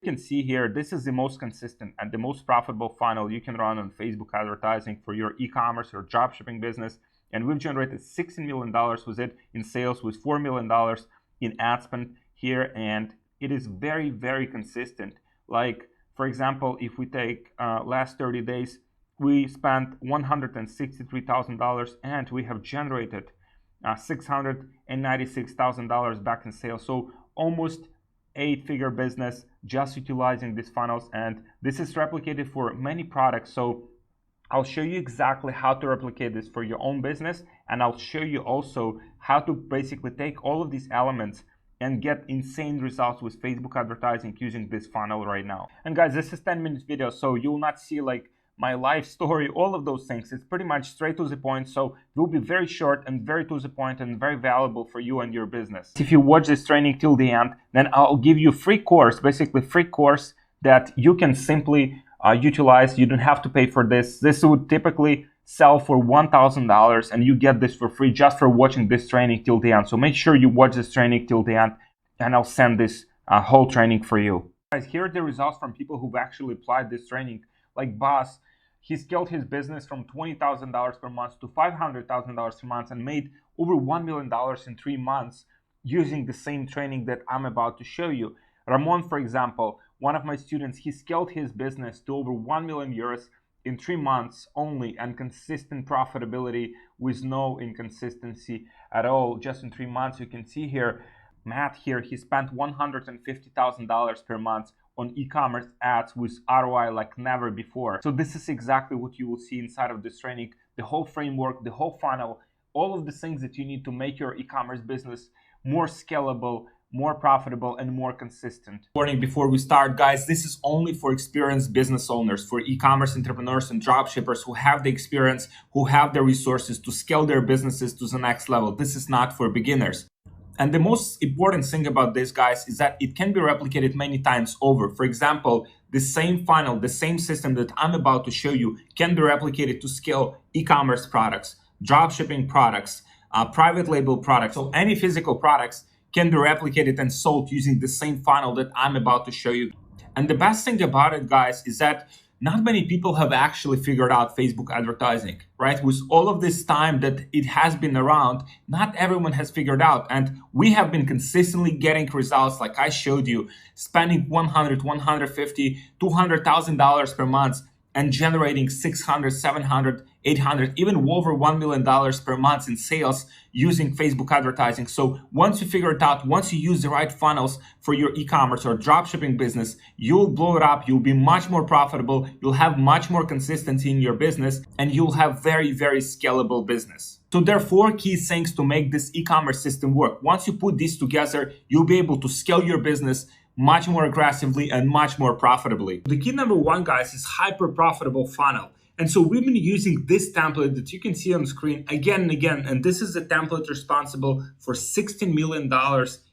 You can see here, this is the most consistent and the most profitable funnel you can run on Facebook advertising for your e-commerce or dropshipping business. And we've generated $16 million with it in sales, with $4 million in ad spend here. And it is very, very consistent. Like, for example, if we take last 30 days, we spent $163,000 and we have generated $696,000 back in sales. So almost 8-figure business just utilizing these funnels, and this is replicated for many products. So I'll show you exactly how to replicate this for your own business, and I'll show you also how to basically take all of these elements and get insane results with Facebook advertising using this funnel right now. And guys, this is 10-minute video, so you will not see like my life story, all of those things. It's pretty much straight to the point, so it will be very short and very to the point and very valuable for you and your business. If you watch this training till the end, then I'll give you a free course, basically free course that you can simply utilize. You don't have to pay for this. This would typically sell for $1,000 and you get this for free just for watching this training till the end. So make sure you watch this training till the end and I'll send this whole training for you. Guys, here are the results from people who've actually applied this training. Like Boss, he scaled his business from $20,000 per month to $500,000 per month and made over $1 million in 3 months using the same training that I'm about to show you. Ramon, for example, one of my students, he scaled his business to over 1 million euros in 3 months only, and consistent profitability with no inconsistency at all. Just in 3 months, you can see here, Matt here, he spent $150,000 per month on e-commerce ads with ROI like never before. So this is exactly what you will see inside of this training, the whole framework, the whole funnel, all of the things that you need to make your e-commerce business more scalable, more profitable, and more consistent. Warning before we start, guys, this is only for experienced business owners, for e-commerce entrepreneurs and dropshippers who have the experience, who have the resources to scale their businesses to the next level. This is not for beginners. And the most important thing about this, guys, is that it can be replicated many times over. For example, the same funnel, the same system that I'm about to show you can be replicated to scale e-commerce products, dropshipping products, private label products. So any physical products can be replicated and sold using the same funnel that I'm about to show you. And the best thing about it, guys, is that not many people have actually figured out Facebook advertising, right? With all of this time that it has been around, not everyone has figured out. And we have been consistently getting results like I showed you, spending $100, $150, $200,000 per month and generating $600, $700, $800, even over $1 million per month in sales using Facebook advertising. So once you figure it out, once you use the right funnels for your e-commerce or dropshipping business, you'll blow it up. You'll be much more profitable. You'll have much more consistency in your business, and you'll have very, very scalable business. So there are 4 key things to make this e-commerce system work. Once you put these together, you'll be able to scale your business much more aggressively and much more profitably. The key number 1, guys, is hyper profitable funnel. And so we've been using this template that you can see on screen again and again. And this is the template responsible for $16 million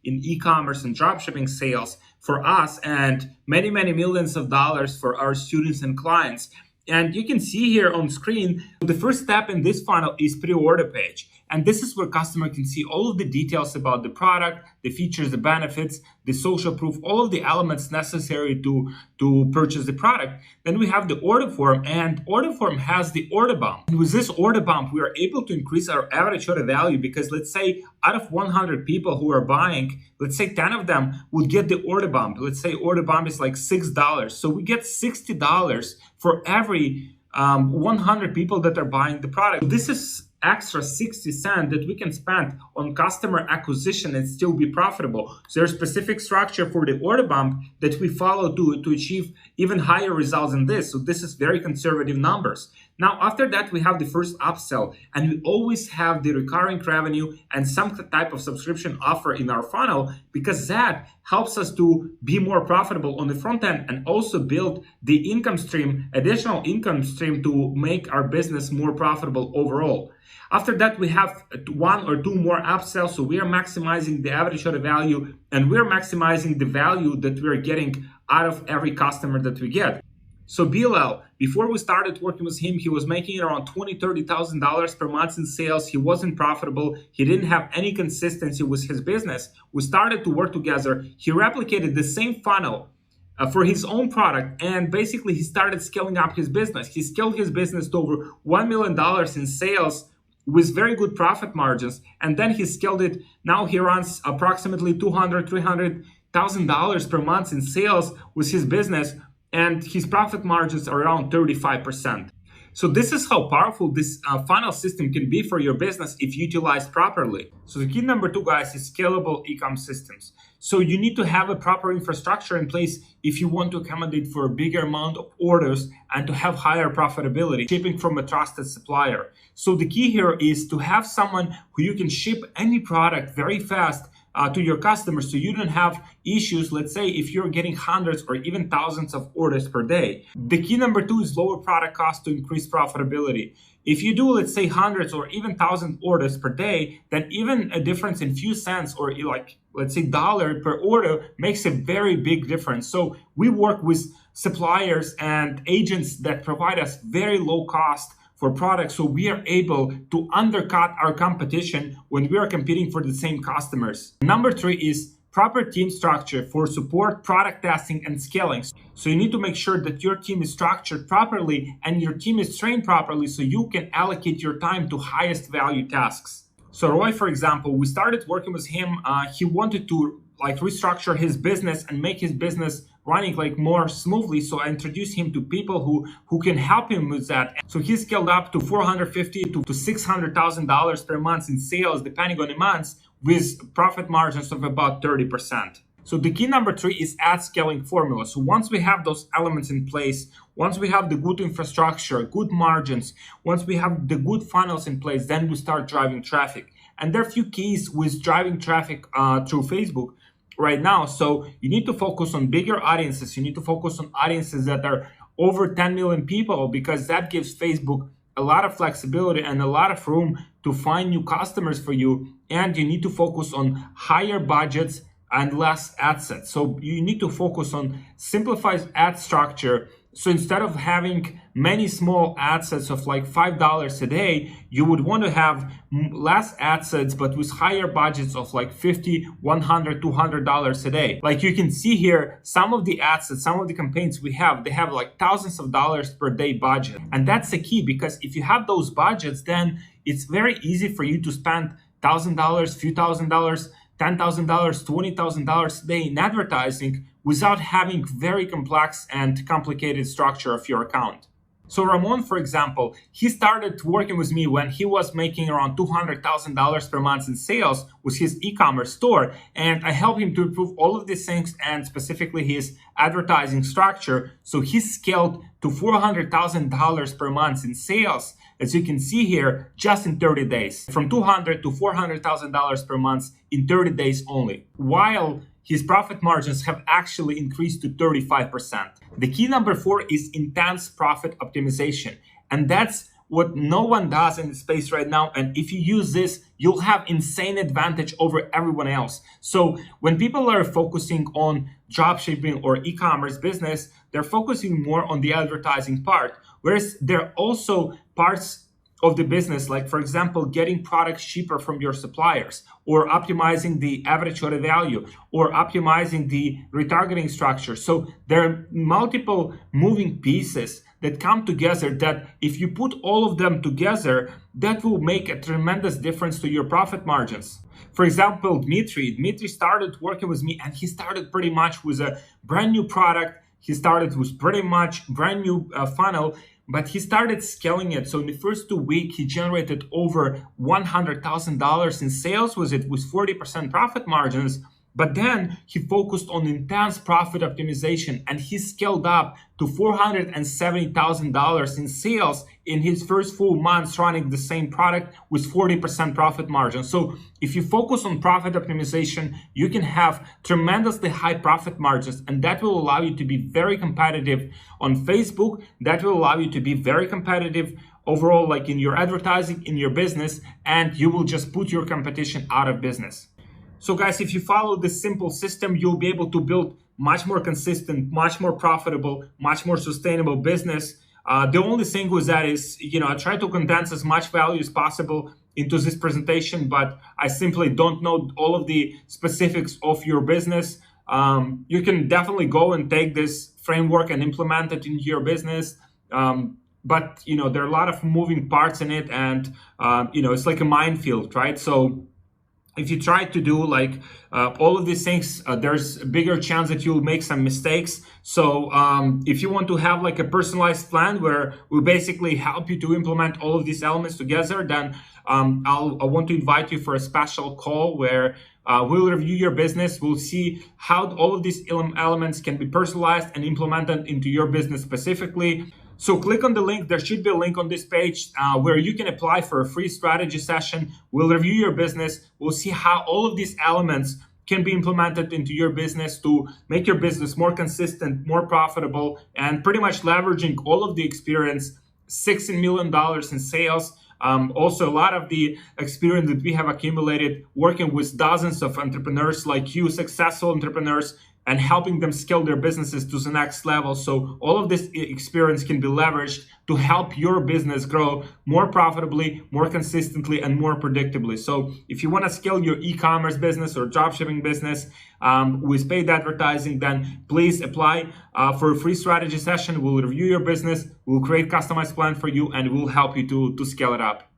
in e-commerce and dropshipping sales for us, and many, many millions of dollars for our students and clients. And you can see here on screen, the first step in this funnel is pre-order page. And this is where customer can see all of the details about the product, the features, the benefits, the social proof, all of the elements necessary to purchase the product. Then we have the order form, and order form has the order bump. And with this order bump, we are able to increase our average order value, because let's say out of 100 people who are buying, let's say 10 of them would get the order bump. Let's say order bump is like $6. So we get $60 for every 100 people that are buying the product. This is extra 60 cents that we can spend on customer acquisition and still be profitable. So there's specific structure for the order bump that we follow to achieve even higher results than this. So this is very conservative numbers. Now, after that, we have the first upsell, and we always have the recurring revenue and some type of subscription offer in our funnel, because that helps us to be more profitable on the front end and also build the income stream, additional income stream, to make our business more profitable overall. After that, we have 1 or 2 more upsells. So we are maximizing the average order value, and we're maximizing the value that we're getting out of every customer that we get. So Bilal, before we started working with him, he was making around $20,000, $30,000 per month in sales. He wasn't profitable. He didn't have any consistency with his business. We started to work together. He replicated the same funnel for his own product, and basically he started scaling up his business. He scaled his business to over $1 million in sales with very good profit margins, and then he scaled it. Now he runs approximately $200,000-$300,000 per month in sales with his business, and his profit margins are around 35%. So this is how powerful this funnel system can be for your business if utilized properly. So the key number 2, guys, is scalable e-com systems. So you need to have a proper infrastructure in place if you want to accommodate for a bigger amount of orders and to have higher profitability, shipping from a trusted supplier. So the key here is to have someone who you can ship any product very fast to your customers, so you don't have issues. Let's say if you're getting hundreds or even thousands of orders per day. The key number 2 is lower product cost to increase profitability. If you do, let's say, hundreds or even 1,000 orders per day, then even a difference in few cents or like, let's say, $1 per order makes a very big difference. So we work with suppliers and agents that provide us very low cost for products, so we are able to undercut our competition when we are competing for the same customers. Number 3 is proper team structure for support, product testing, and scaling. So you need to make sure that your team is structured properly and your team is trained properly so you can allocate your time to highest value tasks. So Roy, for example, we started working with him. He wanted to restructure his business and make his business running more smoothly. So I introduced him to people who can help him with that. So he scaled up to $450,000 to $600,000 per month in sales, depending on the months, with profit margins of about 30%. So the key number 3 is ad scaling formula. So once we have those elements in place, once we have the good infrastructure, good margins, once we have the good funnels in place, then we start driving traffic. And there are a few keys with driving traffic through Facebook right now. So you need to focus on bigger audiences. You need to focus on audiences that are over 10 million people, because that gives Facebook a lot of flexibility and a lot of room to find new customers for you. And you need to focus on higher budgets and less ad sets. So you need to focus on simplified ad structure. So instead of having many small ad sets of $5 a day, you would want to have less ad sets, but with higher budgets of $50, $100, $200 a day. Like you can see here, some of the ad sets, some of the campaigns we have, they have thousands of dollars per day budget. And that's the key, because if you have those budgets, then it's very easy for you to spend $1,000, few $1,000, $10,000, $20,000 a day in advertising without having very complex and complicated structure of your account. So Ramon, for example, he started working with me when he was making around $200,000 per month in sales with his e-commerce store. And I helped him to improve all of these things, and specifically his advertising structure. So he scaled to $400,000 per month in sales, as you can see here, just in 30 days, from $200,000 to $400,000 per month in 30 days only, while his profit margins have actually increased to 35%. The key number 4 is intense profit optimization. And that's what no one does in the space right now. And if you use this, you'll have insane advantage over everyone else. So when people are focusing on dropshipping or e-commerce business, they're focusing more on the advertising part. Whereas there are also parts of the business, like for example, getting products cheaper from your suppliers, or optimizing the average order value, or optimizing the retargeting structure. So there are multiple moving pieces that come together that if you put all of them together, that will make a tremendous difference to your profit margins. For example, Dmitry started working with me, and he started pretty much with a brand new product. He started with pretty much brand new funnel, but he started scaling it. So in the first 2 weeks, he generated over $100,000 in sales with it, with 40% profit margins. But then he focused on intense profit optimization, and he scaled up to $470,000 in sales in his first full months running the same product with 40% profit margin. So if you focus on profit optimization, you can have tremendously high profit margins, and that will allow you to be very competitive on Facebook. That will allow you to be very competitive overall, in your advertising, in your business, and you will just put your competition out of business. So guys, if you follow this simple system, you'll be able to build much more consistent, much more profitable, much more sustainable business. The only thing with that is, I try to condense as much value as possible into this presentation, but I simply don't know all of the specifics of your business. you can definitely go and take this framework and implement it into your business. But there are a lot of moving parts in it, and it's like a minefield, right? So if you try to do like all of these things, there's a bigger chance that you'll make some mistakes. So if you want to have like a personalized plan where we basically help you to implement all of these elements together, then I want to invite you for a special call where we'll review your business. We'll see how all of these elements can be personalized and implemented into your business specifically. So click on the link. There should be a link on this page where you can apply for a free strategy session. We'll review your business. We'll see how all of these elements can be implemented into your business to make your business more consistent, more profitable, and pretty much leveraging all of the experience, $16 million in sales. Also, a lot of the experience that we have accumulated working with dozens of entrepreneurs like you, successful entrepreneurs, and helping them scale their businesses to the next level. So all of this experience can be leveraged to help your business grow more profitably, more consistently, and more predictably. So if you want to scale your e-commerce business or dropshipping business with paid advertising, then please apply for a free strategy session. We'll review your business, we'll create a customized plan for you, and we'll help you to scale it up.